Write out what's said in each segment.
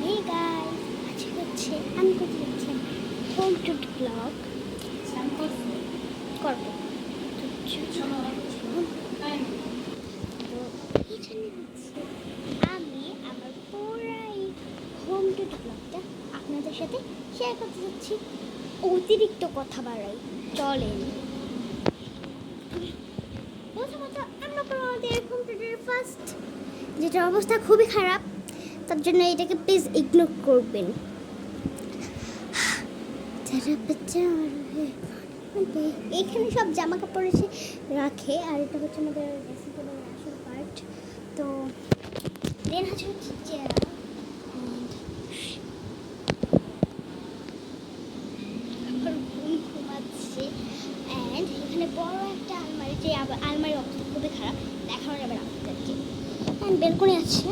Hey guys, আজকে হচ্ছে আমি করতে যাচ্ছি হোম টুর ব্লগ করবো। তো এখানে হচ্ছে আমি আমার পুরাই হোম টুর ব্লগটা আপনাদের সাথে শেয়ার করতে যাচ্ছি। অতিরিক্ত কথা বাড়াই, চলেন। প্রথমত আমরা আমাদের হোম টুরের ফার্স্ট যেটা অবস্থা খুবই খারাপ, তার জন্য এটাকে প্লিজ ইগনোর করবেন। এখানে সব জামা কাপড় এসে রাখে, আর এটা হচ্ছে আমাদের ড্রেসিং টেবিলের আসল পার্ট। তো দেন হচ্ছে চেয়ার, ঘুমাচ্ছে। অ্যান্ড এখানে বড় একটা আলমারি, যে আলমারির অবস্থা খুবই খারাপ, দেখানো যাবে না আপনাদেরকে। অ্যান্ড বেলকনি আছে,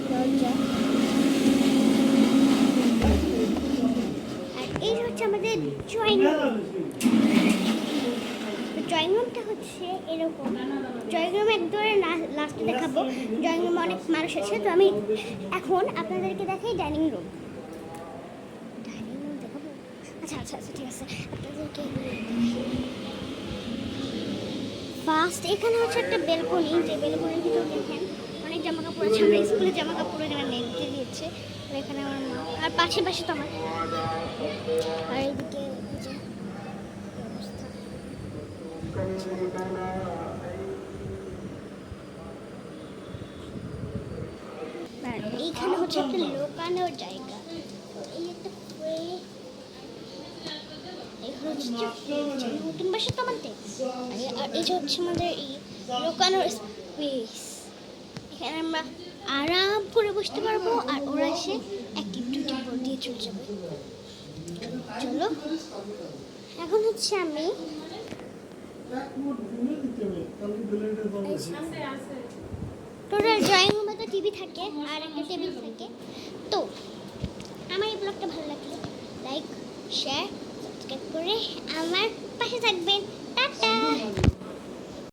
দরজা। আর এই হচ্ছে আমাদের ড্রয়িং রুম। ড্রয়িং রুমটা হচ্ছে এরকম। ড্রয়িং রুম একদম লাস্টে দেখাবো। ড্রয়িং রুমে অনেক মানুষ আছে, তো আমি এখন আপনাদেরকে দেখাই ডাইনিং রুম। ডাইনিং রুম দেখাবো? আচ্ছা আচ্ছা আচ্ছা, ঠিক আছে, আপনাদেরকে ফার্স্ট এখানে হচ্ছে একটা বেলকনি, যে বেলকনির ভিতর দেখেন অনেক জামা কাপড় আছে। আমরা স্কুলে জামা কাপড় এখানে নেমতে দিয়েছে। আর এখানে আমার মা, আর পাশে পাশে তো আমার, আর এইদিকে যে অবস্থা। আর এইখানে হচ্ছে একটা লোকানোর জায়গা। তো এই একটা এখানে হচ্ছে নতুন বাসা তো আমাদের। আর এই যে হচ্ছে আমাদের এই লোকানোর স্পেস। এখানে আমরা আরাম করে বসতে পারবো, আর ওরা এসে অ্যাক্টিভিটি বোর্ড দিয়ে চলে যাবে। চলো, এখন হচ্ছে আমি টোটাল ড্রয়িং রুমে তো টিভি থাকে আর একটা টেবিল থাকে। তো আমার এই ব্লগটা ভালো লাগলে লাইক, শেয়ার, সাবস্ক্রাইব করে আমার পাশে থাকবেন। টাটা।